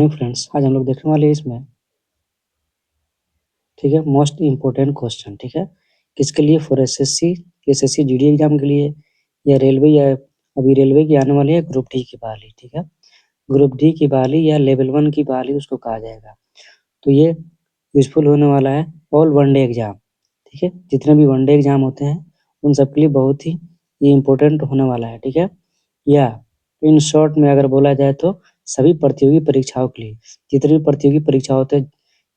Morning friends, आज हम लोग देखने वाले हैं इसमें, ठीक है, मोस्ट इम्पोर्टेंट क्वेश्चन, ठीक है, किसके लिए, फॉर एसएससी जीडी एग्जाम के लिए, या रेलवे, या अभी रेलवे की आने वाली है ग्रुप डी की बहाली, ठीक है, ग्रुप डी की बहाली या लेवल 1 की बहाली उसको कहा जाएगा। तो ये यूजफुल होने वाला है ऑल वनडे एग्जाम, ठीक है, जितने भी वनडे एग्जाम होते हैं उन सब के लिए बहुत ही ये इम्पोर्टेंट होने वाला है, ठीक है। या इन शॉर्ट में अगर बोला जाए तो सभी प्रतियोगी परीक्षाओं के लिए, जितनी भी प्रतियोगी परीक्षा होते हैं,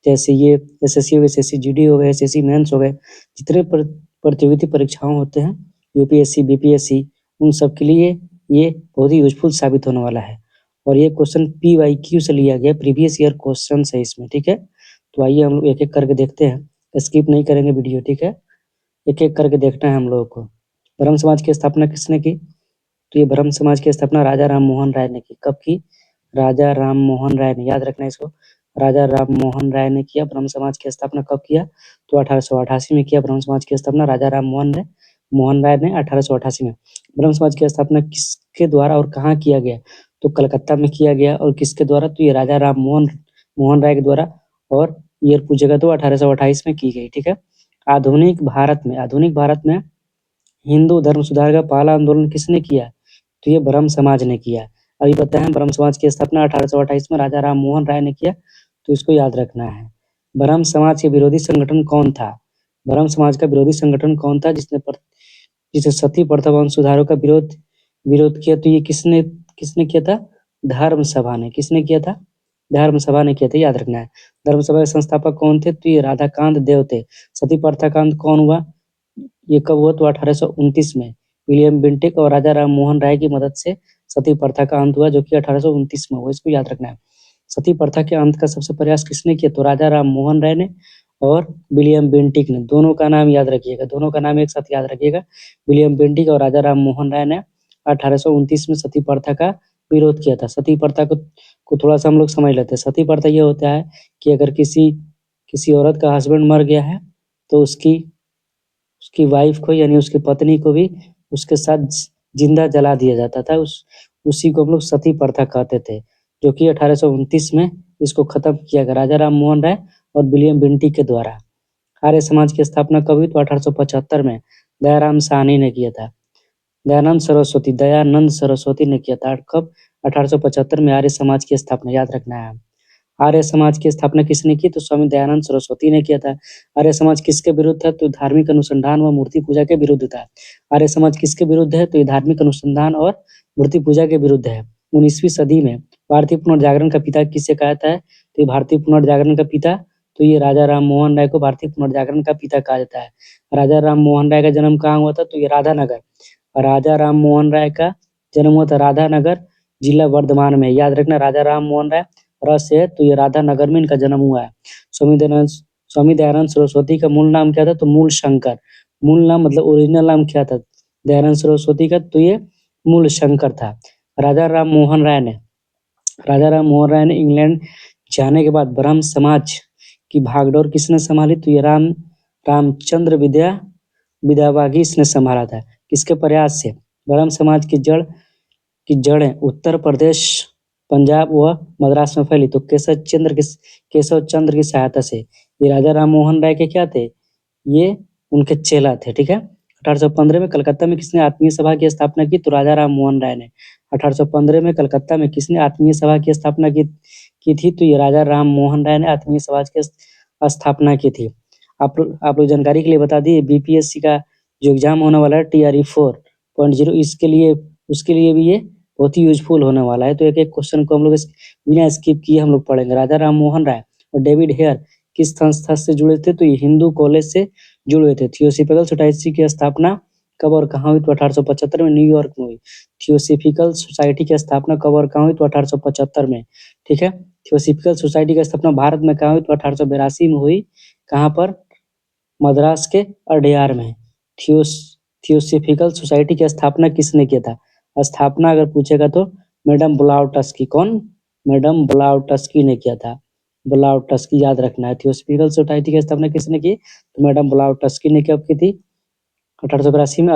जैसे ये एसएससी हो गए, एसएससी जीडी हो गए, एसएससी मेंस हो गए, जितने प्रतियोगिता परीक्षाओं होते हैं, यूपीएससी, बीपीएससी, उन सब के लिए ये बहुत ही यूजफुल साबित होने वाला है। और ये क्वेश्चन PYQ से लिया गया, प्रीवियस ईयर क्वेश्चन है इसमें, ठीक है। तो आइए हम लोग एक एक करके देखते हैं, स्किप नहीं करेंगे वीडियो, ठीक है, एक एक करके देखना है हम लोगों को। ब्रह्म समाज की स्थापना किसने की? तो ये ब्रह्म समाज की स्थापना राजा राम मोहन राय ने की। कब की? राजा राम मोहन राय ने, याद रखना है इसको, राजा राम मोहन राय ने किया। ब्रह्म समाज की स्थापना कब किया? तो 1888 में किया ब्रह्म समाज की स्थापना राजा राम मोहन राय ने 1888 में। ब्रह्म समाज की स्थापना किसके द्वारा और कहाँ किया गया? तो कलकत्ता में किया गया। और किसके द्वारा? तो ये राजा राम मोहन राय के द्वारा। और ईयर पूछेगा तो 1828 में की गई, ठीक है। आधुनिक भारत में हिंदू धर्म सुधार का पहला आंदोलन किसने किया? तो ये ब्रह्म समाज ने किया। अभी बताए हैं ब्रह्म समाज की स्थापना 1828 में राजा राम मोहन राय ने किया, तो इसको याद रखना है। ब्रह्म समाज के विरोधी संगठन कौन था? ब्रह्म समाज का विरोधी संगठन कौन था जिसे सती प्रथा वंश सुधारों का विरोध किया? तो ये किसने किसने किया था? धर्म सभा ने। किसने किया था? धर्म सभा ने किया था, याद रखना है। धर्म सभा के संस्थापक कौन थे? तो ये राधाकांत देव थे। सती प्रथा का अंत कौन हुआ? ये कब हुआ? तो 1829 में विलियम बेंटिक और राजा राम मोहन राय की मदद से सती प्रथा का अंत हुआ, जो कि 1829 में हुआ। इसको याद रखना है। सती प्रथा के अंत का सबसे प्रयास किसने किया? तो राजा राम मोहन राय ने और विलियम बेंटिक ने। दोनों का नाम याद रखिएगा, दोनों का नाम एक साथ याद रखिएगा। विलियम बेंटिक और राजा राम मोहन राय ने 1829 में सती प्रथा का विरोध किया था। सती प्रथा को थोड़ा सा हम लोग समझ लेते हैं। सती प्रथा ये होता है कि अगर किसी औरत का हस्बैंड मर गया है तो उसकी उसकी वाइफ को, यानी उसकी पत्नी को भी उसके साथ जिंदा जला दिया जाता था। उसी को हम लोग सती प्रथा कहते थे, जो कि 1829 में इसको खत्म किया गया राजा राम मोहन राय और विलियम बेंटिक के द्वारा। आर्य समाज की स्थापना कब हुई? तो 1875 में दयाराम साहनी ने किया था। दयानंद सरस्वती ने किया था। कब? 1875 में आर्य समाज की स्थापना, याद रखना है। आर्य समाज की स्थापना किसने की? तो स्वामी दयानंद सरस्वती ने किया था। आर्य समाज किसके विरुद्ध था? तो धार्मिक अनुसंधान व मूर्ति पूजा के विरुद्ध था। आर्य समाज किसके विरुद्ध है? तो ये धार्मिक अनुसंधान और मूर्ति पूजा के विरुद्ध है। 19वीं सदी में भारतीय पुनर्जागरण का पिता किसे कहा जाता है? तो ये भारतीय पुनर्जागरण का पिता, तो ये राजा राम मोहन राय को भारतीय पुनर्जागरण का पिता कहा जाता है। राजा राम मोहन राय का जन्म कहाँ हुआ था? तो ये राधानगर। राजा राम मोहन राय का जन्म हुआ था राधानगर, जिला वर्धमान में। याद रखना, राजा राम मोहन राय रस है, तो ये राधानगर में इनका जन्म हुआ है। स्वामी दयानंद सरस्वती का मूल नाम क्या था? तो मूल शंकर। मूल नाम मतलब ओरिजिनल नाम क्या था दयानंद सरस्वती का? तो ये मूल शंकर था। राजा राम मोहन राय ने इंग्लैंड जाने के बाद ब्रह्म समाज की भागडोर किसने संभाली? तो ये रामचंद्र विद्यावागी इसने संभाला था। किसके प्रयास से? ब्रह्म समाज की जड़ें उत्तर प्रदेश, पंजाब व मद्रास में फैली, तो केशव चंद्र की सहायता से। ये राजा राम मोहन राय के क्या थे? ये उनके चेला थे, ठीक है। 1815 में कलकत्ता में किसने आत्मीय सभा की स्थापना की? तो राजा राम मोहन राय ने। 1815 में कलकत्ता में किसने आत्मीय सभा की स्थापना की थी? तो ये राजा राम मोहन राय ने आत्मीय सभा की स्थापना की थी। आप लोग जानकारी के लिए बता दिए, बीपीएससी का जो एग्जाम होने वाला है TRE 4.0, उसके लिए भी ये बहुत ही यूजफुल होने वाला है। तो एक एक क्वेश्चन को हम लोग बिना स्किप किए हम लोग पढ़ेंगे। राजा राम मोहन राय और डेविड हेयर किस संस्था से जुड़े थे? तो ये हिंदू कॉलेज से जुड़े थे। थियोसॉफिकल सोसाइटी की स्थापना कब और कहाँ हुई? तो 1875 में न्यूयॉर्क में हुई। थियोसॉफिकल सोसाइटी की स्थापना कब और कहाँ हुई? तो 1875 में, ठीक है। थियोसॉफिकल सोसाइटी की स्थापना भारत में कहाँ हुई? तो 1882 में हुई। कहाँ पर? मद्रास के अड्यार में। थियोसॉफिकल सोसाइटी की स्थापना किसने किया था? स्थापना अगर पूछेगा तो मैडम ब्लाउटस्की। कौन? मैडम ब्लाउटस्की ने किया था। ब्लाउटस्की, याद रखना है। थियोसॉफिकल सोसाइटी की स्थापना किसने की? तो मैडम ब्लाउटस्की ने कब की थी? 1882 में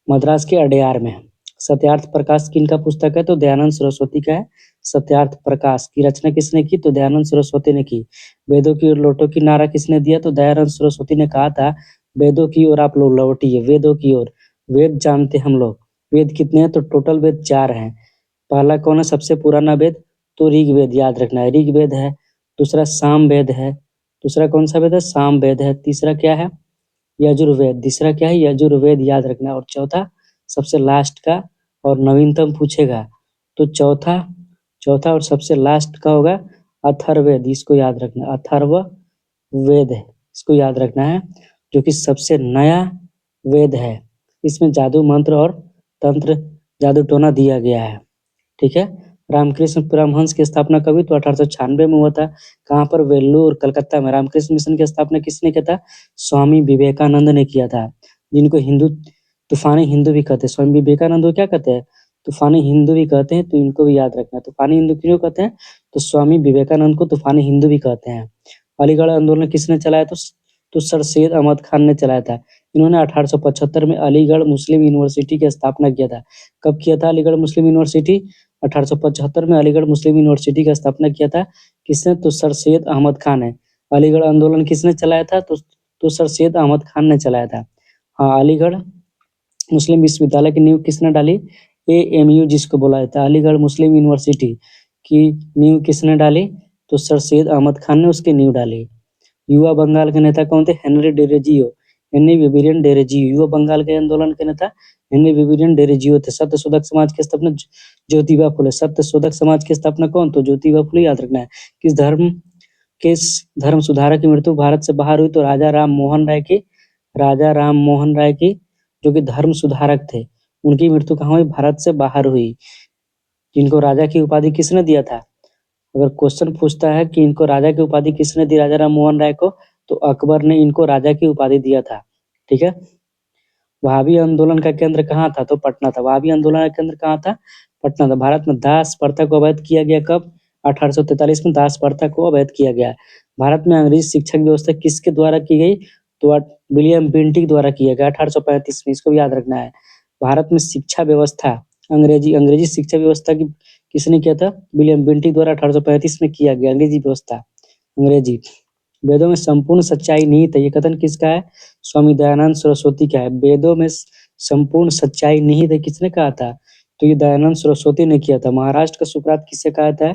मद्रास के अड्यार में। सत्यार्थ प्रकाश किनका पुस्तक है? तो दयानंद सरस्वती का है सत्यार्थ प्रकाश। की रचना किसने की? तो दयानंद सरस्वती ने की। वेदों की ओर लौटो की नारा किसने दिया? तो दयानंद सरस्वती ने कहा था वेदों की ओर आप लोग लौटिए, वेदों की ओर। वेद जानते हम लोग, वेद कितने हैं? तो टोटल वेद 4 हैं। पहला कौन है सबसे पुराना वेद? तो ऋग्वेद, याद रखना है, ऋग्वेद है। दूसरा साम वेद है। दूसरा कौन सा वेद है? साम वेद है। तीसरा क्या है? यजुर्वेद। तीसरा क्या है? यजुर्वेद, याद रखना है। और चौथा सबसे लास्ट का और नवीनतम पूछेगा तो चौथा चौथा और सबसे लास्ट का होगा अथर्ववेद। इसको याद रखना, अथर्ववेद है, इसको याद रखना है, जो कि सबसे नया वेद है। इसमें जादू मंत्र और तंत्र जादू टोना दिया गया है। ठीक है। रामकृष्ण परमहंस की स्थापना कभी? तो 1896 में हुआ था। कहाँ पर? वेल्लोर, कलकत्ता में। रामकृष्ण मिशन की स्थापना किसने किया था? स्वामी विवेकानंद ने किया था, जिनको हिंदू तूफानी हिंदू भी कहते हैं। स्वामी विवेकानंद को क्या कहते हैं? तूफानी हिंदू भी कहते हैं, तो इनको भी याद रखना है। तूफानी हिंदू क्यों कहते हैं? तो स्वामी विवेकानंद को तूफानी हिंदू भी कहते हैं। अलीगढ़ आंदोलन किसने चलाया? तो सर सैयद अहमद खान ने चलाया था। इन्होंने 1875 में अलीगढ़ मुस्लिम यूनिवर्सिटी की स्थापना किया था। कब किया था अलीगढ़ मुस्लिम यूनिवर्सिटी? 1875 में अलीगढ़ मुस्लिम यूनिवर्सिटी का स्थापना किया था। किसने? तो सर सैयद अहमद खान है। अलीगढ़ आंदोलन किसने चलाया था? तो सर सैयद अहमद खान ने चलाया था। हाँ, अलीगढ़ मुस्लिम विश्वविद्यालय की नींव किसने डाली? एएमयू जिसको बोला जाता है, अलीगढ़ मुस्लिम यूनिवर्सिटी की नींव किसने डाली? तो सर सैयद अहमद खान ने उसकी नींव डाली। युवा बंगाल के नेता कौन थे? Henry Derozio, Henry Vivian Derozio. युवा बंगाल के आंदोलन के नेता हेनरी विवियन डेरेजियो थे। सत्यशोधक समाज की स्थापना ज्योतिबा फुले। सत्यशोधक समाज की स्थापना कौन? तो ज्योतिबा फुले, याद रखना है। किस धर्म सुधारक की मृत्यु भारत से बाहर हुई? तो राजा राम मोहन राय की, जो कि धर्म सुधारक थे, उनकी मृत्यु कहाँ हुई? भारत से बाहर हुई। जिनको राजा की उपाधि किसने दिया था? अगर क्वेश्चन पूछता है कि इनको राजा की उपाधि किसने दी राजा राम मोहन राय को, तो अकबर ने इनको राजा की उपाधि दिया था। ठीक है। वहाबी आंदोलन का केंद्र कहाँ था? तो पटना था। वहाबी आंदोलन का केंद्र कहाँ था? पटना था। भारत में दास प्रथा को अवैध किया गया कब? 1843 में दास प्रथा को अवैध किया गया। भारत में अंग्रेजी शिक्षा की व्यवस्था किसके द्वारा की गई? तो विलियम बेंटिक द्वारा किया गया 1835 में। इसको भी याद रखना है। भारत में शिक्षा व्यवस्था अंग्रेजी अंग्रेजी शिक्षा व्यवस्था की किसने किया था? विलियम बेंटिक द्वारा 1835 में किया गया अंग्रेजी व्यवस्था, अंग्रेजी। वेदों में संपूर्ण सच्चाई निहित है, ये कथन किसका है? स्वामी दयानंद सरस्वती का है। वेदों में संपूर्ण सच्चाई निहित है, किसने कहा था? तो ये दयानंद सरस्वती ने किया था। महाराष्ट्र का सुकरात किसे कहा था?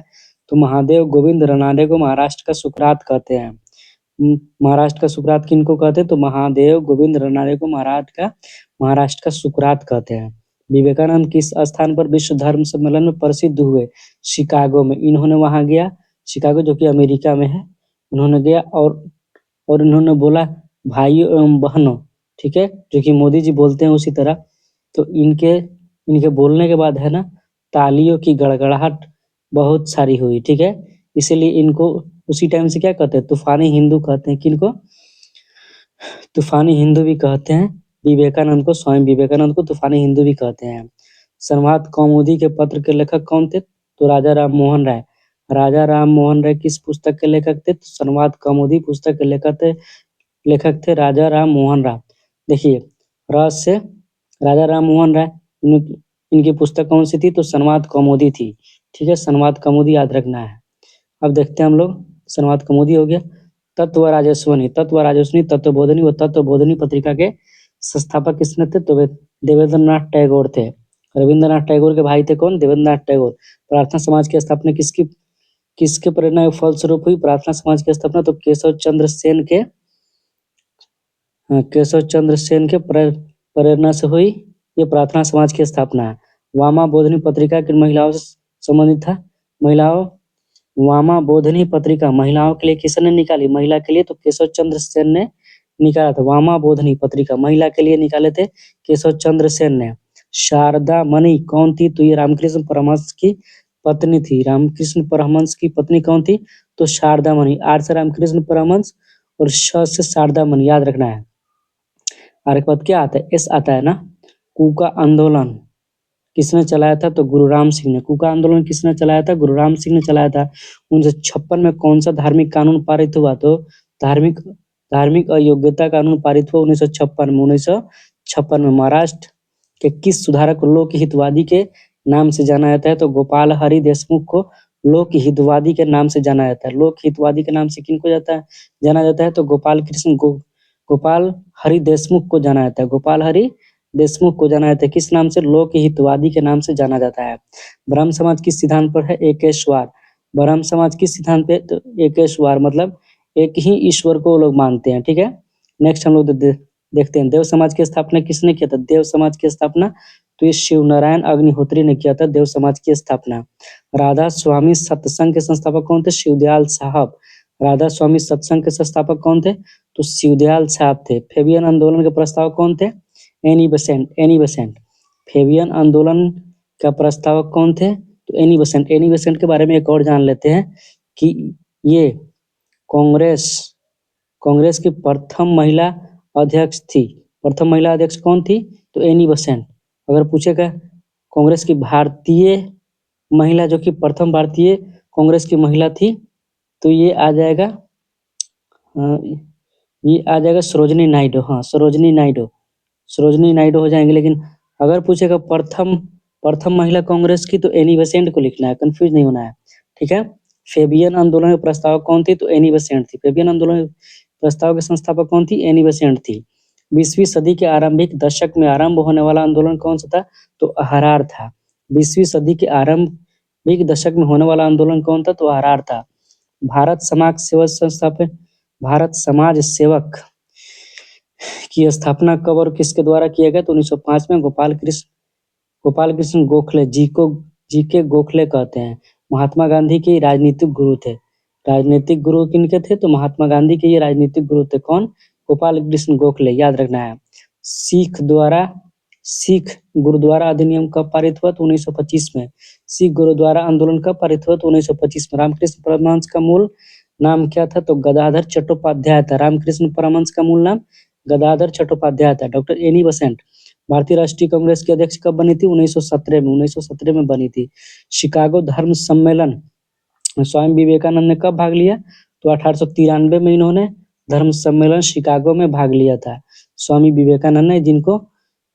तो महादेव गोविंद रनादे को महाराष्ट्र का सुकरात कहते हैं। महाराष्ट्र का सुकरात किनको कहते हैं? तो महादेव गोविंद रनादे को महाराष्ट्र का सुकरात कहते हैं। विवेकानंद किस स्थान पर विश्व धर्म सम्मेलन में प्रसिद्ध हुए? शिकागो में। इन्होंने वहां गया, शिकागो जो कि अमेरिका में है, उन्होंने गया और इन्होंने बोला भाइयों एवं बहनों, ठीक है, जो कि मोदी जी बोलते हैं उसी तरह। तो इनके इनके बोलने के बाद है ना, तालियों की गड़गड़ाहट बहुत सारी हुई। ठीक है, इसीलिए इनको उसी टाइम से क्या कहते हैं? तूफानी हिंदू कहते हैं। किनको? तूफानी हिंदू भी कहते हैं। विवेकानंद को, स्वामी विवेकानंद को तूफानी हिंदू भी कहते हैं। संवाद कौमुदी के पत्र के लेखक कौन थे? तो राजा राम मोहन राय। राजा राम मोहन राय किस पुस्तक के लेखक थे? तो संवाद कौमुदी पुस्तक के लेखक थे राजा राम मोहन राय। देखिए, र से राजा राम मोहन राय, इनकी पुस्तक कौन सी थी? तो संवाद कौमुदी थी। ठीक है, संवाद कौमुदी याद रखना है। अब देखते हैं हम लोग, संवाद कौमुदी हो गया। तत्वबोधिनी व तत्वबोधिनी पत्रिका के संस्थापक किसने थे? तो वे देवेंद्रनाथ टैगोर थे। रविंद्रनाथ टैगोर के भाई थे कौन? देवेंद्रनाथ टैगोर। प्रार्थना समाज की स्थापना किसके प्रेरणा के फलस्वरूप हुई? प्रार्थना समाज की स्थापना तो केशव चंद्र सेन के प्रेरणा से हुई ये प्रार्थना समाज की स्थापना है। वामा बोधनी पत्रिका किन महिलाओं से संबंधित था? वामा बोधनी पत्रिका महिलाओं के लिए किसने निकाली? महिला के लिए तो केशव चंद्र सेन ने निकाला था। वामा बोधनी पत्रिका महिला के लिए निकाले थे केशव चंद्र सेन ने। शारदा मणि कौन थी? तो ये रामकृष्ण परमहंस की पत्नी थी। रामकृष्ण परमहंस की पत्नी कौन थी? तो शारदा मणि। आर से रामकृष्ण परमहंस और श से शारदा मणि, याद रखना है। आर के बाद क्या आता है? एस आता है ना। कूका आंदोलन किसने चलाया था? तो गुरु राम सिंह ने। कूका आंदोलन किसने चलाया था? गुरु राम सिंह ने चलाया था। 1956 में कौन सा धार्मिक कानून पारित हुआ? तो धार्मिक धार्मिक अयोग्यता कानून पारित हुआ 1956 में। 1956 में कि किस सुधारक को लोक हितवादी के नाम से जाना जाता है? तो गोपाल हरि देशमुख को लोक हितवादी के नाम से जाना जाता है। लोक हितवादी के नाम से किनको जाना जाता है? तो गोपाल हरि देशमुख को जाना जाता है। गोपाल हरि देशमुख को जाना जाता है किस नाम से? लोक हितवादी के नाम से जाना जाता है। ब्रह्म समाज किस सिद्धांत पर है? एकेश्वर। ब्रह्म समाज किस सिद्धांत पे? तो एकेश्वर मतलब एक ही ईश्वर को वो लोग मानते हैं। ठीक है, नेक्स्ट हम लोग देखते हैं देव समाज की स्थापना किसने किया था? देव समाज की स्थापना तो ये शिव नारायण अग्निहोत्री ने किया था देव समाज की स्थापना। राधा स्वामी सत्संग के संस्थापक कौन थे? शिवदयाल साहब। राधा स्वामी सत्संग के संस्थापक कौन थे? तो शिवदयाल साहब थे। फेबियन आंदोलन के प्रस्तावक कौन थे? Annie Besant. Annie Besant. Fabian आंदोलन का प्रस्तावक कौन थे? तो एनी बेसेंट। एनी बेसेंट के बारे में एक और जान लेते हैं कि ये कांग्रेस कांग्रेस की प्रथम महिला अध्यक्ष थी। प्रथम महिला अध्यक्ष कौन थी? तो एनी बेसेंट। अगर पूछेगा कांग्रेस की भारतीय महिला जो कि प्रथम भारतीय कांग्रेस की महिला थी तो ये आ जाएगा सरोजनी नायडू। हाँ, सरोजनी नायडू हो जाएंगे। लेकिन अगर पूछेगा प्रथम प्रथम महिला कांग्रेस की तो एनी बेसेंट को लिखना है, कंफ्यूज नहीं होना है। ठीक है, फेबियन आंदोलन के प्रस्तावक कौन थी? तो एनी बेसेंट थी। फेबियन आंदोलन प्रस्ताव के संस्थापक कौन थी? एनी बेसेंट थी। 20वीं सदी के आरंभिक दशक में आरंभ होने वाला आंदोलन कौन सा था? तो अहरार था। 20वीं सदी के आरंभिक दशक में होने वाला आंदोलन कौन था? तो अहरार था। भारत समाज सेवा संस्थापक भारत समाज सेवक की स्थापना कब और किसके द्वारा किया गया? तो 1905 में गोपाल कृष्ण गोखले जी के गोखले कहते हैं। महात्मा गांधी के राजनीतिक गुरु थे। राजनीतिक गुरु किनके थे? तो महात्मा गांधी के ये राजनीतिक गुरु थे। कौन? गोपाल कृष्ण गोखले, याद रखना है। सिख गुरुद्वारा अधिनियम कब पारित हुआ? तो 1925 में। सिख गुरुद्वारा आंदोलन कब पारित हुआ? तो 1925 में। रामकृष्ण परमहंस का मूल नाम क्या था? तो गदाधर चट्टोपाध्याय था। रामकृष्ण परमहंस का मूल नाम गदाधर चट्टोपाध्याय था। डॉक्टर एनी बेसेंट भारतीय राष्ट्रीय कांग्रेस के अध्यक्ष कब बनी थी? 1917 में। 1917 में बनी थी। शिकागो धर्म सम्मेलन स्वामी विवेकानंद ने कब भाग लिया? तो 1893 में इन्होंने धर्म सम्मेलन शिकागो में भाग लिया था। स्वामी विवेकानंद ने, जिनको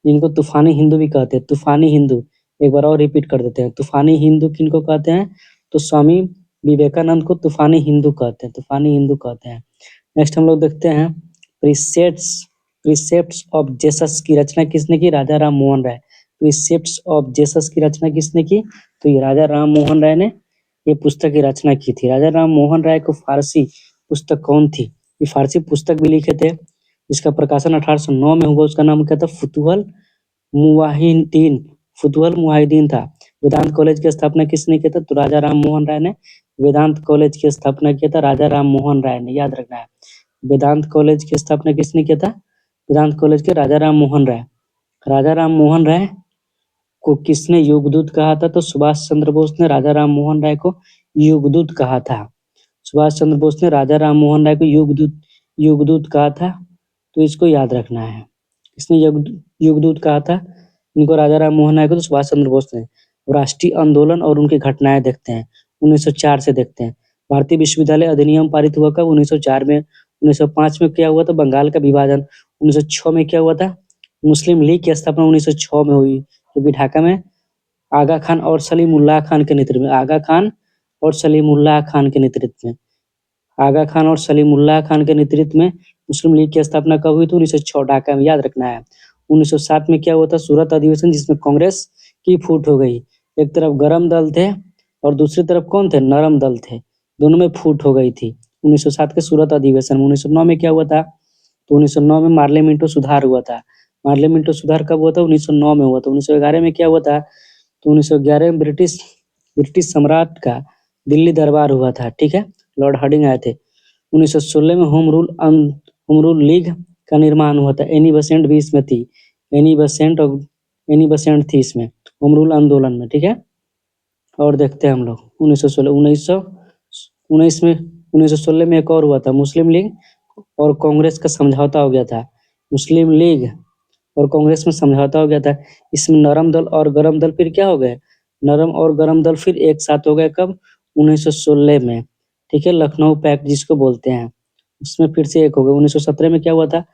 जिनको तूफानी हिंदू भी कहते हैं। तूफानी हिंदू, एक बार और रिपीट कर देते हैं। तूफानी हिंदू किनको कहते हैं? तो स्वामी विवेकानंद को तूफानी हिंदू कहते हैं। तूफानी हिंदू कहते हैं। नेक्स्ट हम लोग देखते हैं प्रीसेप्ट्स ऑफ जेसस की रचना किसने की? राजा Ram Mohan Roy. Precepts of Jesus की रचना किसने की? तो ये राजा राम मोहन राय ने ये पुस्तक की रचना की थी। राजा राम मोहन राय को फारसी पुस्तक कौन थी? ये फारसी पुस्तक भी लिखे थे जिसका प्रकाशन 1809 में हुआ। उसका नाम क्या था? मुवाहिदीन फुतुहल मुवाहिदीन था। वेदांत कॉलेज की स्थापना किसने किया था? तो राजा राम मोहन राय ने वेदांत कॉलेज की स्थापना किया था। राजा राम मोहन राय ने, याद रखना है। वेदांत कॉलेज की स्थापना किसने किया था? वेदांत कॉलेज के राजा राम मोहन राय। राजा राम मोहन राय को किसने युगदूत कहा था? तो सुभाष चंद्र बोस ने राजा राम मोहन राय को युगदूत कहा था। सुभाष चंद्र बोस ने राजा राम मोहन राय को युगदूत कहा था। तो इसको याद रखना है। किसने युगदूत कहा था इनको? राजा राम मोहन राय को तो सुभाष चंद्र बोस ने। राष्ट्रीय आंदोलन और उनकी घटनाएं देखते हैं। 1904 से देखते हैं। भारतीय विश्वविद्यालय अधिनियम पारित हुआ कब? 1904 में। 1905 में क्या हुआ था? बंगाल का विभाजन। 1906 में क्या हुआ था? मुस्लिम लीग की स्थापना 1906 में हुई, जो कि ढाका में आगा खान और सलीमुल्लाह खान के नेतृत्व में। आगा खान और सलीमुल्लाह खान के नेतृत्व में। आगा खान और सलीमुल्लाह खान के नेतृत्व में मुस्लिम लीग की स्थापना कब हुई? तो 1906 ढाका में, याद रखना है। 1907 में क्या हुआ था? सूरत अधिवेशन, जिसमें कांग्रेस की फूट हो गई। एक तरफ गरम दल थे और दूसरी तरफ कौन थे? नरम दल थे। दोनों में फूट हो गई थी 1907 के सूरत अधिवेशन में। 1909 में क्या हुआ था? तो 1909 में मार्लियामेंटो सुधार हुआ था। मार्लियामेंटो सुधार कब हुआ था? 1909 में हुआ था। 1911 में क्या हुआ था? तो 1911 में ब्रिटिश सम्राट का दिल्ली दरबार हुआ था। ठीक है, लॉर्ड हार्डिंग आए थे। 1916 में होम रूल लीग का निर्माण हुआ था। एनी बेसेंट भी इसमें थी। एनी बेसेंट थी इसमें होम रूल आंदोलन में। ठीक है, और देखते हैं हम लोग 1916 में एक और हुआ था। मुस्लिम लीग और कांग्रेस का समझौता हो गया था। मुस्लिम लीग और कांग्रेस में समझौता हो गया था। इसमें नरम दल और गरम दल फिर क्या हो गए? नरम और गरम दल फिर एक साथ हो गए कब? 1916 में। ठीक है, लखनऊ पैक्ट जिसको बोलते हैं, उसमें फिर से एक हो गए। 1917 में क्या हुआ था?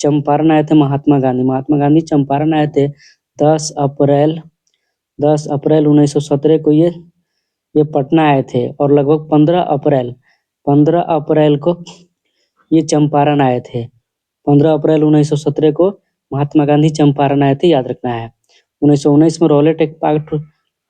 चंपारण आए थे महात्मा गांधी। महात्मा गांधी चंपारण आए थे, 10 अप्रैल 1917 को ये पटना आए थे और लगभग 15 अप्रैल को ये चंपारण आए थे। 15 अप्रैल 1917 को महात्मा गांधी चंपारण आए थे, याद रखना है। 1919 में रॉलेट एक्ट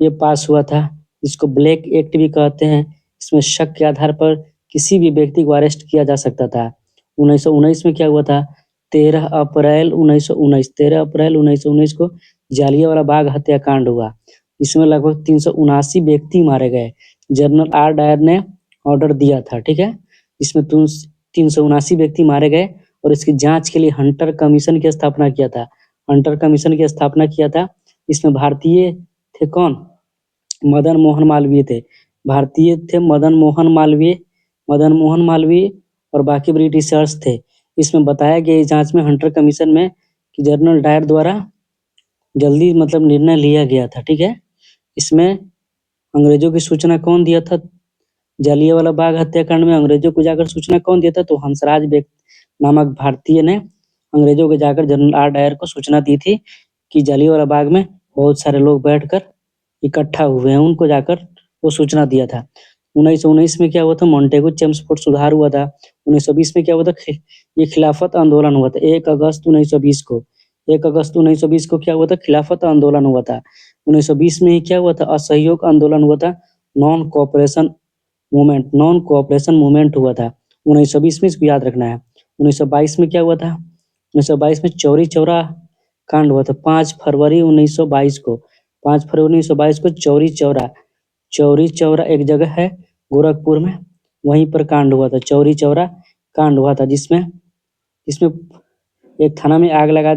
ये पास हुआ था, जिसको ब्लैक एक्ट भी कहते हैं। इसमें शक के आधार पर किसी भी व्यक्ति को अरेस्ट किया जा सकता था। 1919 में क्या हुआ था? 13 अप्रैल 1919 को जालियांवाला बाग हत्याकांड हुआ। इसमें लगभग 379 व्यक्ति मारे गए। जनरल आर डायर ने ऑर्डर दिया था, ठीक है। इसमें 379 व्यक्ति मारे गए और इसकी जांच के लिए हंटर कमीशन की स्थापना किया था। हंटर कमीशन की स्थापना किया था। इसमें भारतीय थे कौन? मदन मोहन मालवीय थे। भारतीय थे मदन मोहन मालवीय और बाकी ब्रिटिशर्स थे। इसमें बताया गया इस जांच में हंटर कमीशन में कि जनरल डायर द्वारा जल्दी मतलब निर्णय लिया गया था, ठीक है। इसमें अंग्रेजों की सूचना कौन दिया था? जालियांवाला बाग हत्याकांड में अंग्रेजों को जाकर सूचना कौन दिया था? तो हंसराज नामक भारतीय ने अंग्रेजों को जाकर जनरल आर डायर को सूचना दी थी कि जालियांवाला बाग में बहुत सारे लोग बैठकर इकट्ठा हुए हैं, उनको जाकर वो सूचना दिया था। 1919 में क्या हुआ था? मॉन्टेगू चेम्सफोर्ड सुधार हुआ था। 1920 में क्या हुआ था? ये खिलाफत आंदोलन हुआ था 1 अगस्त 1920 को। 1 अगस्त 1920 को क्या हुआ था? खिलाफत आंदोलन हुआ था। 1920 में ही क्या हुआ था? असहयोग आंदोलन हुआ था। नॉन कोऑपरेशन मूवमेंट हुआ था 1920 में, इसको याद रखना है। 1922 में क्या हुआ था? 1922 में चौरी चौरा कांड हुआ था 5 फरवरी 1922 को। 5 फरवरी 1922 को चौरी चौरा एक जगह है गोरखपुर में, वहीं पर कांड हुआ था। चौरी चौरा कांड हुआ था जिसमें एक थाना में आग लगा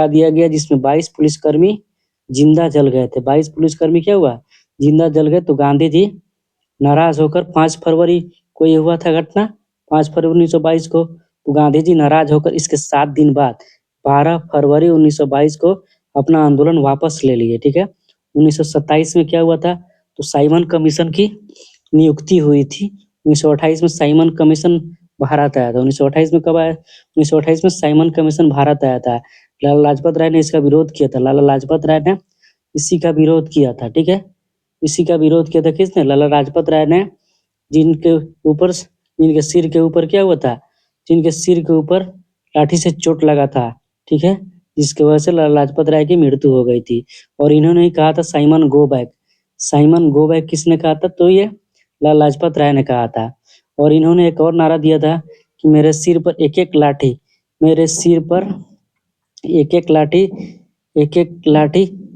दिया गया जिसमें 22 पुलिसकर्मी जिंदा जल गए थे। 22 पुलिसकर्मी क्या हुआ? जिंदा जल गए। तो गांधी जी नाराज होकर 5 फरवरी को ये हुआ था घटना, 5 फरवरी 1922 को। तो गांधी जी नाराज होकर इसके 7 दिन बाद 12 फरवरी 1922 को अपना आंदोलन वापस ले लिए, ठीक है। 1927 में क्या हुआ था? तो साइमन कमीशन की नियुक्ति हुई थी। 1928 में साइमन कमीशन भारत आया था। 1928 में कब आया? 1928 में साइमन कमीशन भारत आया था। लाला लाजपत राय ने इसका विरोध किया था। लाला लाजपत राय ने इसी का विरोध किया था, ठीक है। इसी का विरोध किया था किसने? लाला लाजपत राय ने, जिनके सिर के ऊपर क्या हुआ था? जिनके सिर के ऊपर लाठी से चोट लगा था, ठीक है, जिसकी वजह से लाला लाजपत राय की मृत्यु हो गई थी। और इन्होंने ही कहा था साइमन गो बैक किसने कहा था? तो ये लाला लाजपत राय ने कहा था। और इन्होंने एक और नारा दिया था कि मेरे सिर पर एक एक लाठी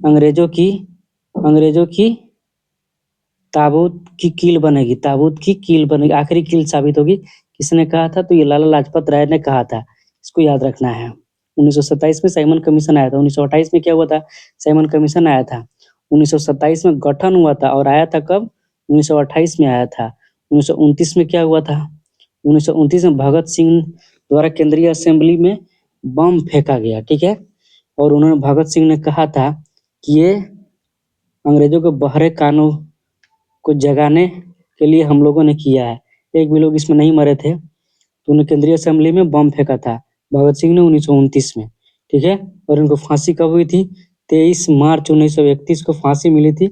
अंग्रेजों की ताबूत की कील बनेगी, आखिरी कील साबित होगी। किसने कहा था? तो ये लाला लाजपत राय ने कहा था। इसको याद रखना है। 1927 में साइमन कमीशन आया था। 1928 में क्या हुआ था? साइमन कमीशन आया था। 1927 में गठन हुआ था और आया था कब? 1928 में आया था। 1929 में क्या हुआ था? 1929 में भगत सिंह द्वारा केंद्रीय असेंबली में बम फेंका गया, ठीक है। और उन्होंने भगत सिंह ने कहा था कि ये अंग्रेजों के बहरे कानों को जगाने के लिए हम लोगों ने किया है। एक भी लोग इसमें नहीं मरे थे। तो उन्हें केंद्रीय असेंबली में बम फेंका था भगत सिंह ने 1929 में, ठीक है। और इनको फांसी कब हुई थी? 23 मार्च 1931 को फांसी मिली थी।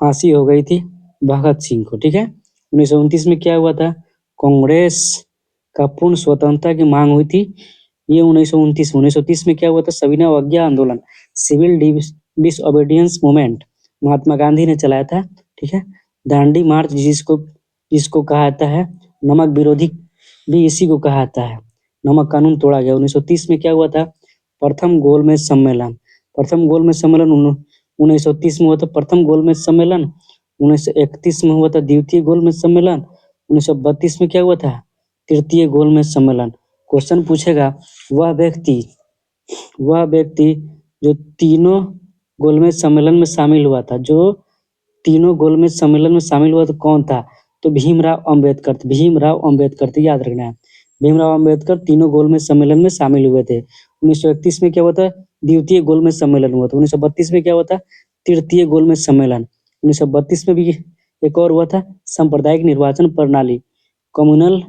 फांसी हो गई थी भगत सिंह को, ठीक है। 1929 में क्या हुआ था? कांग्रेस का पूर्ण स्वतंत्रता की मांग हुई थी। ये 1929 में क्या हुआ था? सविनय अवज्ञा आंदोलन, civil disobedience movement Mahatma Gandhi ने चलाया था, ठीक है। दांडी मार्च जिसको कहा जाता है नमक विरोधी भी इसी को कहा जाता है। नमक कानून तोड़ा गया। 1930 में क्या हुआ था? प्रथम गोलमेज सम्मेलन 1930 में हुआ था। प्रथम गोलमेज सम्मेलन 1931 में हुआ था द्वितीय गोलमेज सम्मेलन। 1932 में क्या हुआ था? तृतीय गोलमेज सम्मेलन। क्वेश्चन पूछेगा वह व्यक्ति जो तीनों गोलमेज सम्मेलन में शामिल हुआ था, तो कौन था? तो भीमराव अंबेडकर थे, याद रखना है। भीमराव अंबेडकर तीनों गोलमेज सम्मेलन में शामिल हुए थे। 1931 में क्या हुआ था? द्वितीय गोलमेज सम्मेलन हुआ था। 1932 में क्या हुआ था? तृतीय गोलमेज सम्मेलन। 1932 में भी एक और हुआ था सांप्रदायिक निर्वाचन प्रणाली, कम्युनल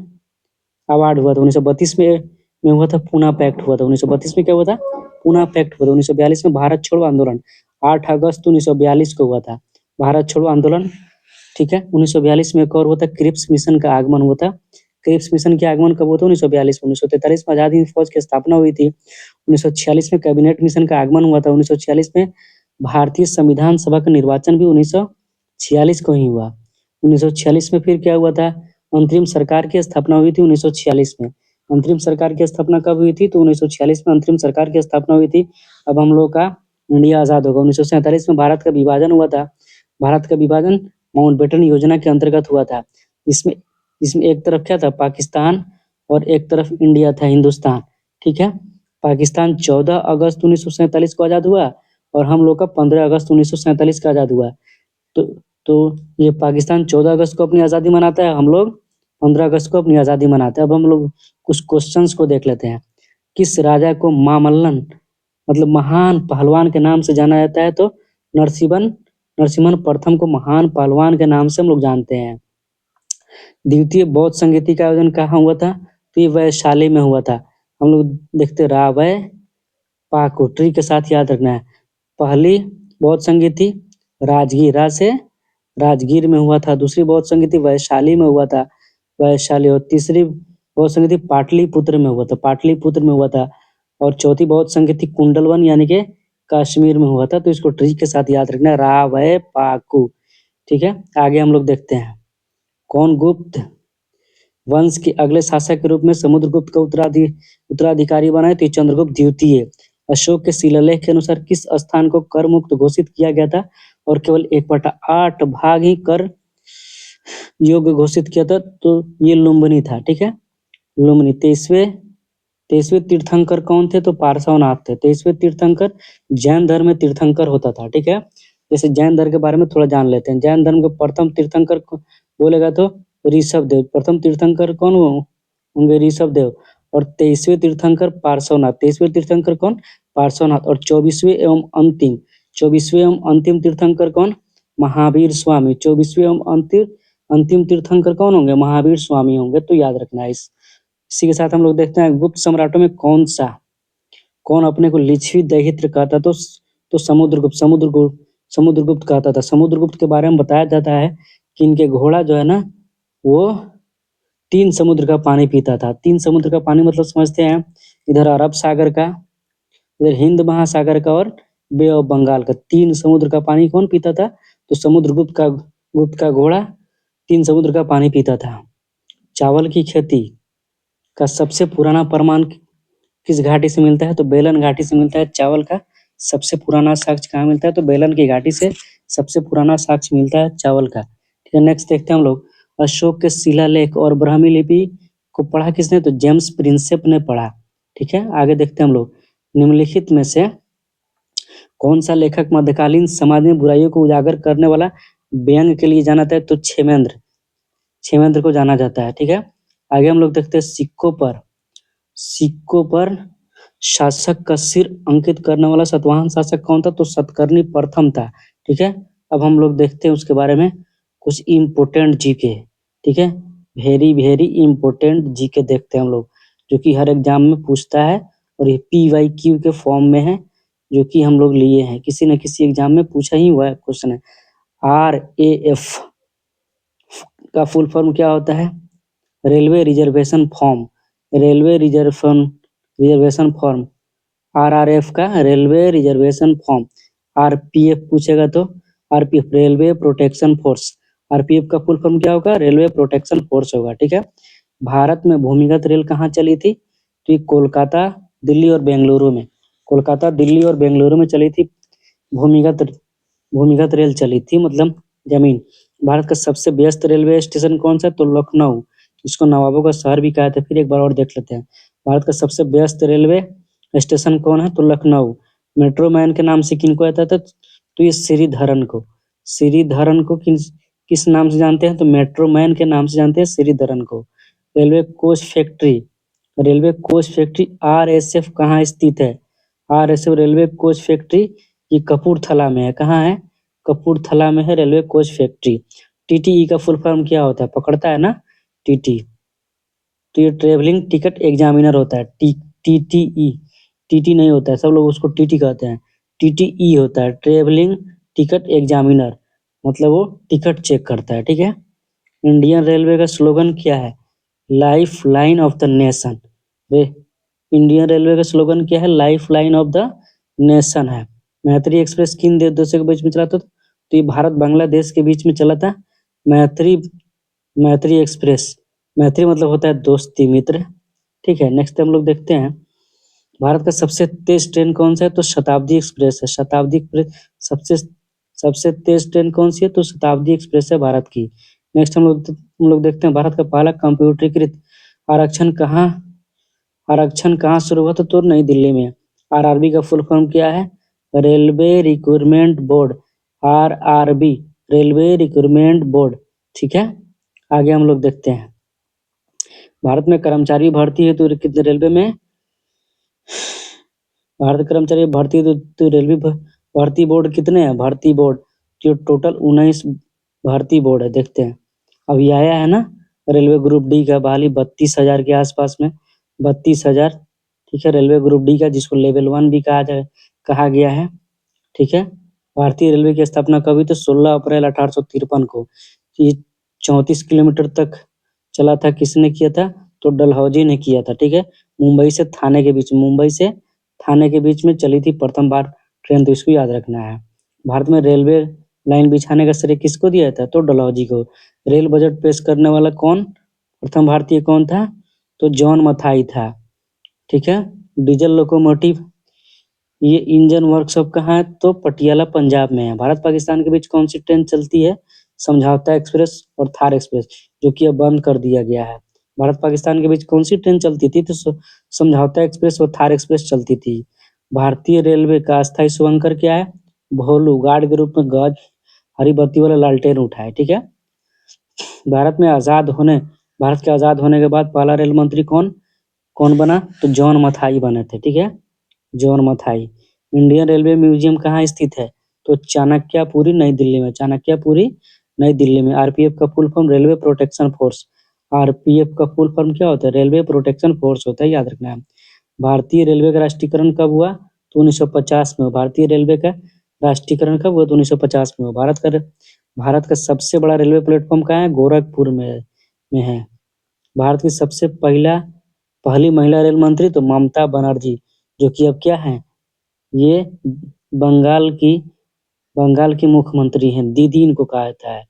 अवार्ड हुआ था। 1932 में हुआ था पूना पैक्ट हुआ था। 1932 में क्या हुआ था? पुनः पैक्ट हुआ था 1942 में, भारत छोड़ो आंदोलन 8 अगस्त 1942 को हुआ था भारत छोड़ो आंदोलन। ठीक है, 1942 में एक और हुआ था क्रिप्स मिशन का आगमन हुआ था। क्रिप्स मिशन के आगमन कब हुआ था? 1942 में। 1943 में आजाद हिंद फौज की स्थापना हुई थी। 1946 में कैबिनेट मिशन का आगमन हुआ था। 1946 में भारतीय संविधान सभा का निर्वाचन भी 1946 को ही हुआ। 1946 में फिर क्या हुआ था? अंतरिम सरकार की स्थापना हुई थी 1946 में। अंतरिम सरकार की स्थापना कब हुई थी? तो 1946 में अंतरिम सरकार की स्थापना हुई थी। अब हम लोग का इंडिया आजाद होगा। 1947 में भारत का विभाजन हुआ था। भारत का विभाजन माउंटबेटन योजना के अंतर्गत हुआ था। इसमें इसमें एक तरफ क्या था? पाकिस्तान, और एक तरफ इंडिया था, हिंदुस्तान। ठीक है, पाकिस्तान 14 अगस्त 1947 को आजाद हुआ और हम लोग का 15 अगस्त 1947 का आजाद हुआ। तो तो ये पाकिस्तान 14 अगस्त को अपनी आजादी मनाता है, हम लोग 15 अगस्त को अपनी आजादी मनाते हैं। अब हम लोग कुछ क्वेश्चंस को देख लेते हैं। किस राजा को मामल्लन मतलब महान पहलवान के नाम से जाना जाता है? तो नरसिंहन नरसिम्हन प्रथम को महान पहलवान के नाम से हम लोग जानते हैं। द्वितीय बौद्ध संगीति का आयोजन कहाँ हुआ था? तो ये वैशाली में हुआ था। हम लोग देखते रावय पाको ट्री के साथ याद रखना है। पहली बौद्ध संगीति राजगीर, राज से राजगीर में हुआ था। दूसरी बौद्ध संगीति वैशाली में हुआ था, वैशाली। और तीसरी बौद्ध संगीति पाटलिपुत्र में हुआ था, पाटलिपुत्र में हुआ था। और चौथी बौद्ध संगीति कुंडलवन यानी कि कश्मीर में हुआ था। तो इसको ट्री के साथ याद रखना है, रावय पाकू। ठीक है, आगे हम लोग देखते हैं। कौन गुप्त वंश के अगले शासक के रूप में समुद्रगुप्त का उत्तराधिकारी बना है? तो चंद्रगुप्त द्वितीय। अशोक के शिलालेख के अनुसार किस स्थान को कर मुक्त घोषित किया गया था और केवल 1/8 भाग ही कर योग्य घोषित किया था? तो ये लुम्बिनी था। ठीक है, लुम्बिनी। 23वें तीर्थंकर कौन थे? तो पार्श्वनाथ थे। 23वें तीर्थंकर जैन धर्म में तीर्थंकर होता था। ठीक है, जैसे जैन धर्म के बारे में थोड़ा जान लेते हैं। जैन धर्म के प्रथम तीर्थंकर बोलेगा तो ऋषभ देव। प्रथम तीर्थंकर कौन होंगे? ऋषभ देव। और 23वें तीर्थंकर पार्श्वनाथ। 23वें तीर्थंकर कौन? पार्श्वनाथ। और 24वें एवं अंतिम तीर्थंकर कौन? महावीर स्वामी। 24वें एवं अंतिम तीर्थंकर कौन होंगे? महावीर स्वामी होंगे। तो याद रखना है। इसी के साथ हम लोग देखते हैं गुप्त सम्राटों में कौन अपने को लिच्छवी दैहित्र कहता? तो समुद्रगुप्त कहता था। समुद्रगुप्त के बारे में बताया जाता है कि इनके घोड़ा जो है ना, वो 3 समुद्र का पानी पीता था। 3 समुद्र का पानी मतलब समझते हैं, इधर अरब सागर का, इधर हिंद महासागर का और बे ऑफ बंगाल का। 3 समुद्र का पानी कौन पीता था? तो गुप्त का घोड़ा 3 समुद्र का पानी पीता था। चावल की खेती का सबसे पुराना प्रमाण किस घाटी से मिलता है? तो बेलन घाटी से मिलता है। चावल का सबसे पुराना साक्ष्य कहाँ मिलता है? तो बेलन की घाटी से सबसे पुराना साक्ष्य मिलता है चावल का। ठीक है, नेक्स्ट देखते हैं हम लोग। अशोक के शिलालेख और ब्राह्मी लिपि को पढ़ा किसने? तो जेम्स प्रिंसेप ने पढ़ा। ठीक है, आगे देखते हैं हम लोग। निम्नलिखित में से कौन सा लेखक मध्यकालीन समाज में बुराइयों को उजागर करने वाला व्यंग के लिए जाना जाता है? तो क्षेमेंद्र को जाना जाता है। ठीक है, आगे हम लोग देखते हैं सिक्कों पर शासक का सिर अंकित करने वाला सातवाहन शासक कौन था? तो सतकर्णी प्रथम था। ठीक है, अब हम लोग देखते हैं उसके बारे में कुछ इम्पोर्टेंट जीके। ठीक है, वेरी इम्पोर्टेंट जीके देखते हैं हम लोग, जो कि हर एग्जाम में पूछता है और ये PYQ के फॉर्म में है, जो कि हम लोग लिए हैं। किसी न किसी एग्जाम में पूछा ही हुआ है क्वेश्चन है। RAF का फुल फॉर्म क्या होता है? Railway reservation form. Reservation form. RRF का रेलवे रिजर्वेशन फॉर्म। RPF पूछेगा तो RPF railway protection force. RPF का फुल फॉर्म क्या होगा? रेलवे प्रोटेक्शन फोर्स होगा। ठीक है, भारत में भूमिगत रेल कहाँ चली थी? तो ये कोलकाता, दिल्ली और बेंगलुरु में। कोलकाता, दिल्ली और बेंगलुरु में चली थी भूमिगत रेल चली थी, मतलब जमीन। भारत का सबसे व्यस्त रेलवे स्टेशन कौन सा? तो लखनऊ। इसको नवाबों का शहर भी कहा था। फिर एक बार और देख लेते हैं। भारत का सबसे व्यस्त रेलवे स्टेशन कौन है? तो लखनऊ। मेट्रो मैन के नाम से किनको आता था? तो ये श्रीधरन को किस नाम से जानते हैं? तो मेट्रो मैन के नाम से जानते हैं, श्रीधरन को। रेलवे कोच फैक्ट्री RSF कहाँ स्थित है? RSF रेलवे कोच फैक्ट्री ये कपूरथला में है। कहाँ है? कपूरथला में है रेलवे कोच फैक्ट्री। TTE का फुल फॉर्म क्या होता है? पकड़ता है ना TT, तो ये ट्रेवलिंग टिकट एग्जामिनर होता है। TTE टीटी नहीं होता है, सब लोग उसको टीटी कहते हैं। टीटीई होता है, ट्रेवलिंग टिकट एग्जामिनर, मतलब वो टिकट चेक करता है, ठीक है। इंडियन रेलवे का स्लोगन क्या है? Life line of the nation. रे इंडियन रेलवे का स्लोगन क्या है? Life line of the nation है। मैत्री एक्सप्रेस किन देशों के बीच में चला था? तो ये भारत बांग्लादेश के बीच में चला था। मैत्री मैत्री एक्सप्रेस, मैत्री मतलब होता है दोस्ती, मित्र, ठीक है। नेक्स्ट हम लोग देखते हैं, भारत का सबसे तेज ट्रेन कौन सा है? तो शताब्दी एक्सप्रेस है। शताब्दी एक्सप्रेस सबसे सबसे तेज ट्रेन कौन सी है? तो शताब्दी एक्सप्रेस है भारत की। नेक्स्ट हम लोग देखते हैं, भारत का पहला कंप्यूटरीकृत आरक्षण कहाँ आरक्षण कहाँ शुरू हुआ था? तो नई दिल्ली में। आरआरबी का फुल फॉर्म क्या है? Railway recruitment board, RRB, railway recruitment board, ठीक है। आगे हम लोग देखते हैं, भारत में कर्मचारी भर्ती है तो कितने रेलवे में? भारत कर्मचारी भर्ती तो रेलवे भर्ती बोर्ड कितने हैं? भर्ती बोर्ड जो टोटल 19 भर्ती बोर्ड है। देखते हैं, अभी आया है ना रेलवे ग्रुप डी का बहाली 32,000 के आसपास में, 32,000, ठीक है। रेलवे ग्रुप डी का, जिसको लेवल 1 भी कहा गया है, ठीक है। भारतीय रेलवे की स्थापना कब हुई? तो 16 अप्रैल 1853 को। ये 34 किलोमीटर तक चला था, किसने किया था? तो डलहौजी ने किया था, ठीक है। मुंबई से थाने के बीच में चली थी प्रथम बार ट्रेन, तो इसको याद रखना है। भारत में रेलवे लाइन बिछाने का श्रेय किसको दिया था? तो डलहौजी को। रेल बजट पेश करने वाला कौन प्रथम भारतीय कौन था? तो जॉन मथाई था, ठीक है। डीजल लोकोमोटिव, ये इंजन वर्कशॉप कहाँ है? तो पटियाला पंजाब में है। भारत पाकिस्तान के बीच कौन सी ट्रेन चलती है? समझौता एक्सप्रेस और थार एक्सप्रेस, जो कि अब बंद कर दिया गया है। भारत पाकिस्तान के बीच कौन सी ट्रेन चलती थी? तो समझौता एक्सप्रेस और थार एक्सप्रेस चलती थी। भारतीय रेलवे का अस्थायी शुभंकर क्या है? भोलू, गार्ड के रूप में गज, हरी बत्ती वाला लालटेन उठाए, ठीक है। भारत में आजाद होने भारत के आजाद होने के बाद पहला रेल मंत्री कौन कौन बना? तो जॉन मथाई बने थे, ठीक है। John Mathai. Indian railway museum कहाँ स्थित है? तो चाणक्यपुरी, नई दिल्ली में। चाणक्यपुरी, नई दिल्ली में। आरपीएफ का full form railway protection force. RPF का फुल फॉर्म क्या होता है? रेलवे प्रोटेक्शन फोर्स होता है, याद रखना है। भारतीय रेलवे का राष्ट्रीयकरण कब हुआ? तो 1950 में। भारतीय रेलवे का राष्ट्रीयकरण कब हुआ? तो 1950 में। भारत का सबसे बड़ा रेलवे प्लेटफॉर्म कहाँ है? गोरखपुर में है। भारत की सबसे पहली महिला रेल मंत्री तो ममता बनर्जी, जो कि अब क्या है? ये बंगाल की बंगाल की मुख्यमंत्री हैं। दीदी इनको कहा जाता है,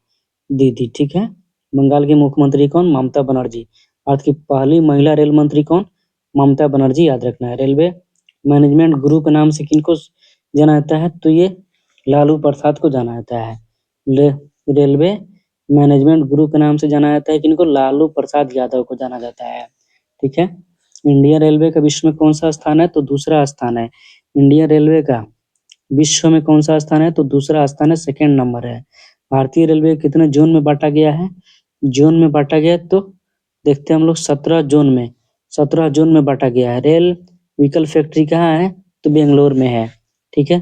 दीदी, ठीक है। बंगाल की मुख्यमंत्री कौन? ममता बनर्जी। भारत की पहली महिला रेल मंत्री कौन? ममता बनर्जी, याद रखना है। रेलवे मैनेजमेंट गुरु के नाम से किनको जाना जाता है? तो ये लालू प्रसाद को जाना जाता है। रेलवे मैनेजमेंट गुरु के नाम से जाना जाता है किनको? लालू प्रसाद यादव को जाना जाता है, ठीक है। इंडियन रेलवे का विश्व में कौन सा स्थान है? तो दूसरा स्थान है। इंडियन रेलवे का विश्व में कौन सा स्थान है? तो दूसरा स्थान है, सेकंड नंबर है। भारतीय रेलवे कितने जोन में बांटा गया है? जोन में बांटा गया है, तो देखते हैं हम लोग 17 जोन में बांटा गया है। रेल व्हीकल फैक्ट्री कहाँ है? तो बेंगलोर में है, ठीक है।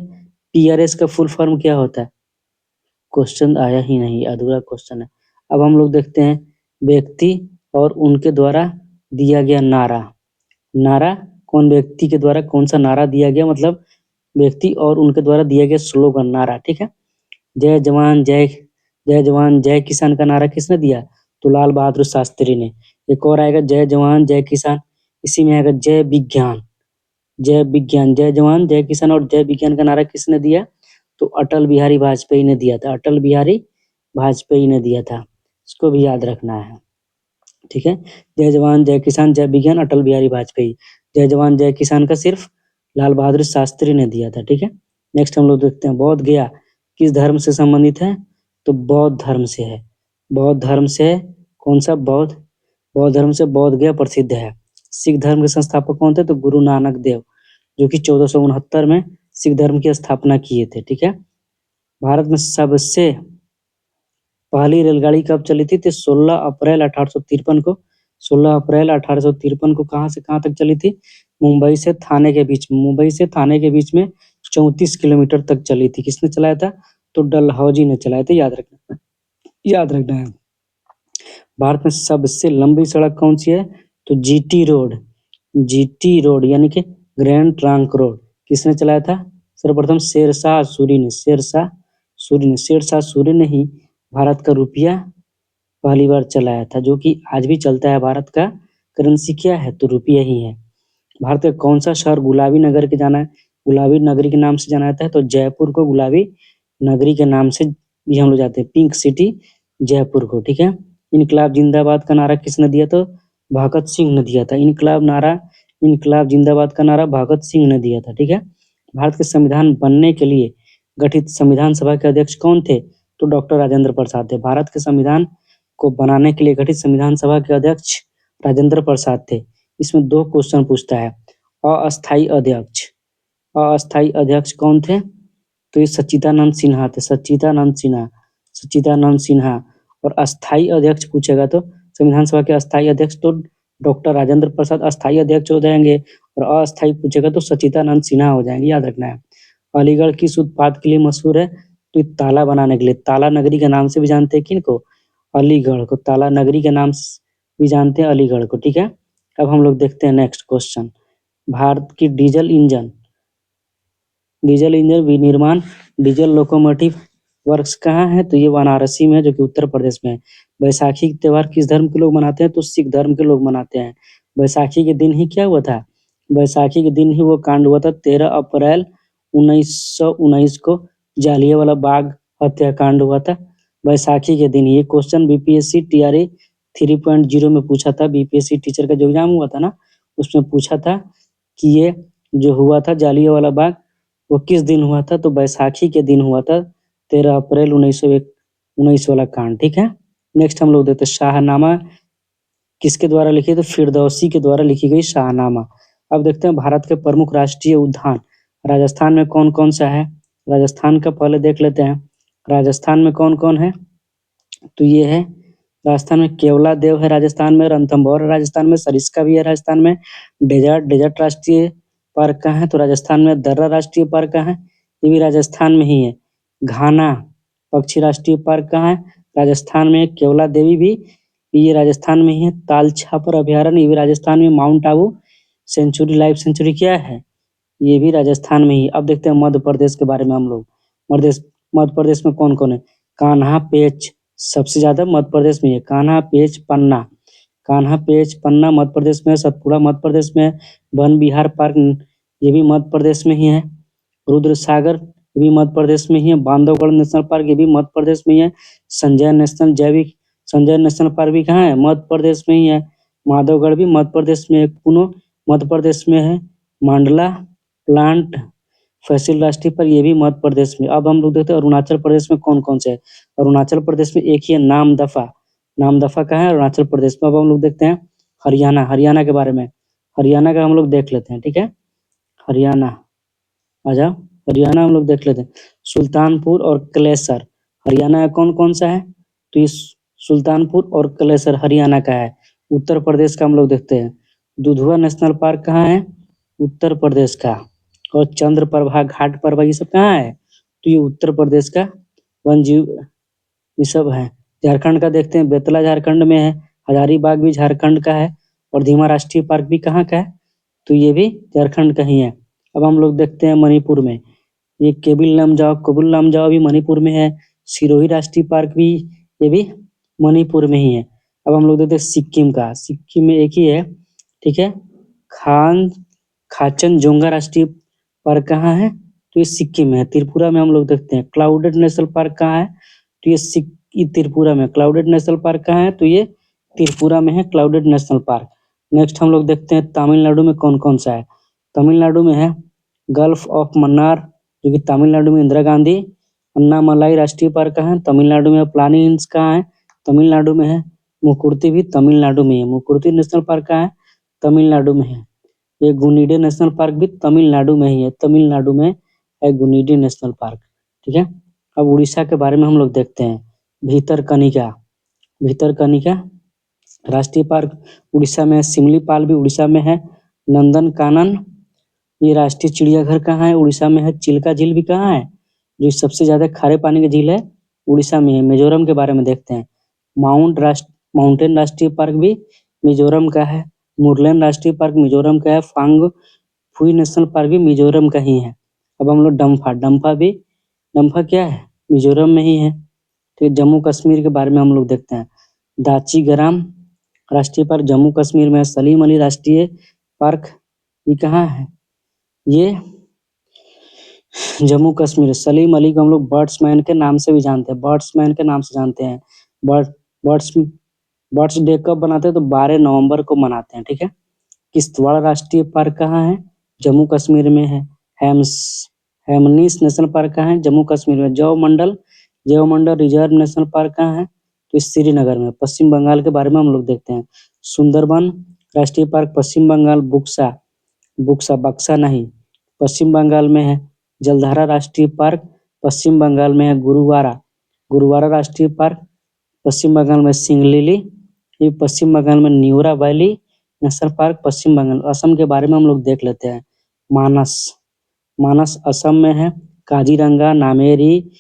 पीआरएस का फुल फॉर्म क्या होता है? क्वेश्चन आया ही नहीं, अधूरा क्वेश्चन है। अब हम लोग देखते हैं, व्यक्ति और उनके द्वारा दिया गया नारा। नारा, कौन व्यक्ति के द्वारा कौन सा नारा दिया गया? मतलब व्यक्ति और उनके द्वारा दिया गया स्लोगन, नारा, ठीक है। जय जवान जय किसान का नारा किसने दिया? तो लाल बहादुर शास्त्री ने। एक और आएगा, जय जवान जय किसान, इसी में आएगा जय जवान जय किसान और जय विज्ञान का नारा किसने दिया? तो अटल बिहारी वाजपेयी ने दिया था। अटल बिहारी वाजपेयी ने दिया था, इसको भी याद रखना है, ठीक है। जय जवान जय किसान जय विज्ञान, अटल बिहारी वाजपेयी। जय जवान जय किसान का सिर्फ लाल बहादुर शास्त्री ने दिया था, ठीक है। नेक्स्ट हम लोग देखते हैं, बोध गया किस धर्म से संबंधित है? तो बौद्ध धर्म से है। बौद्ध धर्म से कौन सा? बौद्ध धर्म से बोध गया प्रसिद्ध है। सिख धर्म के संस्थापक कौन थे? तो गुरु नानक देव, जो कि 1469 में सिख धर्म की स्थापना किए थे, ठीक है। भारत में सबसे पहली रेलगाड़ी कब चली थी? तो 16 अप्रैल 1853 को। 16 अप्रैल 1853 को कहाँ से कहाँ तक चली थी? मुंबई से थाने के बीच में। मुंबई से थाने के बीच में 34 किलोमीटर तक चली थी। किसने चलाया था? तो डलहौजी ने चलाया था, याद रखना है। भारत में सबसे लंबी सड़क कौन सी है? तो जीटी रोड, यानी कि ग्रैंड ट्रंक रोड किसने चलाया था? सर्वप्रथम शेरशाह सूरी ने। शेरशाह सूरी ने ही भारत का रुपया पहली बार चलाया था, जो कि आज भी चलता है। भारत का करेंसी क्या है? तो रुपया ही है। भारत का कौन सा शहर गुलाबी नगर के जाना है, गुलाबी नगरी के नाम से जाना जाता है? तो जयपुर को गुलाबी नगरी के नाम से भी हम लोग जाते हैं, पिंक सिटी जयपुर को, ठीक है। इनकलाब जिंदाबाद का नारा किसने दिया? तो भगत सिंह ने दिया था। इनकलाब जिंदाबाद का नारा भगत सिंह ने दिया था, ठीक है। भारत के संविधान बनने के लिए गठित संविधान सभा के अध्यक्ष कौन थे? तो डॉक्टर राजेंद्र प्रसाद थे। भारत के संविधान को बनाने के लिए गठित संविधान सभा के अध्यक्ष राजेंद्र प्रसाद थे। इसमें 2 क्वेश्चन पूछता है। अस्थाई अध्यक्ष, अस्थाई अध्यक्ष कौन थे? तो ये सच्चिदानंद सिन्हा थे। सच्चिदानंद सिन्हा। और अस्थाई अध्यक्ष पूछेगा तो संविधान सभा के अस्थाई अध्यक्ष तो डॉक्टर राजेंद्र प्रसाद अस्थाई अध्यक्ष हो जाएंगे, और अस्थाई पूछेगा तो सच्चिदानंद सिन्हा हो जाएंगे, याद रखना है। अलीगढ़ किस उत्पाद के लिए मशहूर है? तो ताला बनाने के लिए। ताला नगरी के नाम से भी जानते हैं किनको? अलीगढ़ को। ताला नगरी के नाम से भी जानते हैं अलीगढ़ को, ठीक है। अब हम लोग देखते हैं नेक्स्ट क्वेश्चन। भारत की डीजल इंजन विनिर्माण डीजल लोकोमोटिव वर्क्स कहाँ है? तो ये वाराणसी में है, जो कि उत्तर प्रदेश में है। बैसाखी त्योहार किस धर्म के लोग मनाते हैं? तो सिख धर्म के लोग मनाते हैं। बैसाखी के दिन ही क्या हुआ था? बैसाखी के दिन ही वो कांड हुआ था, 13 अप्रैल 1919 को जालियांवाला बाग हत्याकांड हुआ था। बैसाखी के दिन। ये क्वेश्चन बीपीएससी टीआरई 3.0 में पूछा था। बीपीएससी टीचर का जो एग्जाम हुआ था ना, उसमें पूछा था कि ये जो हुआ था जालियांवाला बाग, वो किस दिन हुआ था? तो बैसाखी के दिन हुआ था, 13 अप्रैल 1919 वाला कांड, ठीक है। नेक्स्ट हम लोग देखते हैं शाहनामा किसके द्वारा लिखी? तो फिरदौसी के द्वारा लिखी गई शाहनामा। अब देखते हैं भारत के प्रमुख राष्ट्रीय उद्यान राजस्थान में कौन कौन सा है। राजस्थान का पहले देख लेते हैं। राजस्थान में कौन कौन है? तो ये है राजस्थान में केवला देव है, राजस्थान में रणथंभौर है, राजस्थान में सरिस्का भी है, राजस्थान में डेजर्ट राष्ट्रीय पार्क कहाँ है? तो राजस्थान में दर्रा राष्ट्रीय पार्क कहाँ है? ये भी राजस्थान में ही है। घाना पक्षी राष्ट्रीय पार्क कहाँ है? राजस्थान में। केवला देवी भी ये राजस्थान में ही है। ताल छापर अभ्यारण्य ये भी राजस्थान में। Mount Abu sanctuary life sanctuary क्या है? ये भी राजस्थान में ही। अब देखते हैं मध्य प्रदेश के बारे में हम लोग। मध्य प्रदेश में कौन कौन है? कान्हा पेच सबसे ज्यादा मध्य प्रदेश में है। कान्हा पेच पन्ना मध्य प्रदेश में है। सतपुड़ा मध्य प्रदेश में है। वन विहार पार्क ये भी मध्य प्रदेश में ही है। रुद्र सागर ये भी मध्य प्रदेश में ही है। बांधवगढ़ नेशनल पार्क ये भी मध्य प्रदेश में ही है। संजय नेशनल पार्क भी कहाँ है? मध्य प्रदेश में ही है। माधवगढ़ भी मध्य प्रदेश में है। कुनो मध्य प्रदेश में है। मांडला प्लांट फैसिल राष्ट्रीय पार्क ये भी मध्य प्रदेश में। अब हम लोग देखते हैं अरुणाचल प्रदेश में कौन कौन से है। अरुणाचल प्रदेश में एक ही है, नामदफा कहाँ है? अरुणाचल प्रदेश में। अब हम लोग देखते हैं हरियाणा के बारे में। हरियाणा का हम लोग देख लेते हैं, ठीक है। हरियाणा आ जाओ। हरियाणा हम लोग देख लेते हैं। सुल्तानपुर और कलेसर हरियाणा का कौन कौन सा है? तो ये सुल्तानपुर और कलेसर हरियाणा का है। उत्तर प्रदेश का हम लोग देखते हैं। दुधवा नेशनल पार्क कहाँ है? उत्तर प्रदेश का। और चंद्रप्रभा घाटप्रभा ये सब कहाँ है? तो ये उत्तर प्रदेश का वन जीव ये सब है। झारखंड का देखते हैं। बेतला झारखंड में है। हजारीबाग भी झारखंड का है। और धीमा राष्ट्रीय पार्क भी कहाँ का है? तो ये भी झारखंड का ही है। अब हम लोग देखते हैं मणिपुर में। ये कबुल लामजाओ भी मणिपुर में है। सिरोही राष्ट्रीय पार्क भी ये भी मणिपुर में ही है। अब हम लोग देखते हैं सिक्किम का। सिक्किम में एक ही है, ठीक है। खाचनजोंगा राष्ट्रीय पार्क कहाँ है? तो ये सिक्किम में है। त्रिपुरा में हम लोग देखते हैं क्लाउडेड नेशनल पार्क कहाँ है? तो ये त्रिपुरा में। क्लाउडेड नेशनल पार्क कहाँ है? तो ये त्रिपुरा में है क्लाउडेड नेशनल पार्क। नेक्स्ट हम लोग देखते हैं तमिलनाडु में कौन कौन सा है। तमिलनाडु में है गल्फ ऑफ मन्नार जो कि तमिलनाडु में इंदिरा गांधी। अन्नामलाई राष्ट्रीय पार्क कहाँ है? तमिलनाडु में। प्लानी हिल्स कहाँ है? तमिलनाडु में है। मुकुर्ती भी तमिलनाडु में है। मुकुर्ती नेशनल पार्क कहाँ है? तमिलनाडु में है। ये गुनिडे नेशनल पार्क भी तमिलनाडु में ही है। तमिलनाडु में है गुनिडे नेशनल पार्क, ठीक है। अब उड़ीसा के बारे में हम लोग देखते हैं। भीतरकनिका राष्ट्रीय पार्क उड़ीसा में है। सिमलीपाल भी उड़ीसा में है। नंदनकानन ये राष्ट्रीय चिड़ियाघर कहाँ है? उड़ीसा में है। चिल्का झील भी कहाँ है? जो सबसे ज्यादा खारे पानी की झील है उड़ीसा में है। मिजोरम के बारे में देखते हैं। माउंटेन राष्ट्रीय पार्क भी मिजोरम का है। मुरलेन राष्ट्रीय पार्क मिजोरम का है। फुई नेशनल पार्क भी मिजोरम का ही है। अब हम लोग डम्फा क्या है, मिजोरम में ही है। तो जम्मू कश्मीर के बारे में हम लोग देखते हैं। दाचीगराम राष्ट्रीय पार्क जम्मू कश्मीर में है। सलीम अली राष्ट्रीय पार्क ये कहाँ है, ये जम्मू कश्मीर। सलीम अली को हम लोग बर्ड्समैन के नाम से भी जानते हैं, बर्ड्समैन के नाम से जानते हैं। बर्ड बर्ड्स बर्ड्स डे कब मनाते हैं, तो 12 नवंबर को मनाते हैं, ठीक है। किश्तवाड़ राष्ट्रीय पार्क कहाँ है, जम्मू कश्मीर में है। हेम्स हेमनीस नेशनल पार्क कहाँ है, जम्मू कश्मीर में। जैव मंडल रिजर्व नेशनल पार्क कहाँ है, तो श्रीनगर में। पश्चिम बंगाल के बारे में हम लोग देखते हैं। सुंदरबन राष्ट्रीय पार्क पश्चिम बंगाल, बक्सा नहीं, पश्चिम बंगाल में है। जलधारा राष्ट्रीय पार्क पश्चिम बंगाल में है। गुरुवारा राष्ट्रीय पार्क पश्चिम बंगाल में। सिंगलिली ये पश्चिम बंगाल में। न्यूरा वैली नेशनल पार्क पश्चिम बंगाल। असम के बारे में हम लोग देख लेते हैं। मानस असम में है। काजीरंगा, नामेरी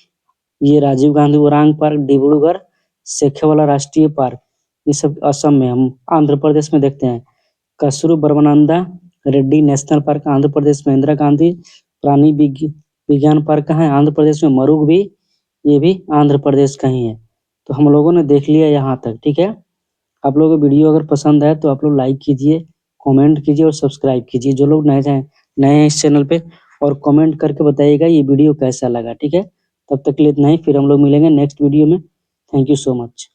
ये राजीव गांधी ओरांग पार्क, डिब्रूगढ़ सेखेवाला राष्ट्रीय पार्क ये सब असम में। हम आंध्र प्रदेश में देखते हैं। कसरू बरवनंदा रेड्डी नेशनल पार्क आंध्र प्रदेश में। इंदिरा गांधी प्राणी विज्ञान पार्क कहाँ है, आंध्र प्रदेश में। मरुग भी ये भी आंध्र प्रदेश का ही है। तो हम लोगों ने देख लिया यहाँ तक, ठीक है। आप लोगों को वीडियो अगर पसंद आए तो आप लोग लाइक कीजिए, कमेंट कीजिए और सब्सक्राइब कीजिए जो लोग नए हैं इस चैनल पे, और कमेंट करके बताइएगा ये वीडियो कैसा लगा, ठीक है। तब तक के लिए इतना ही, फिर हम लोग मिलेंगे नेक्स्ट वीडियो में। Thank you so much.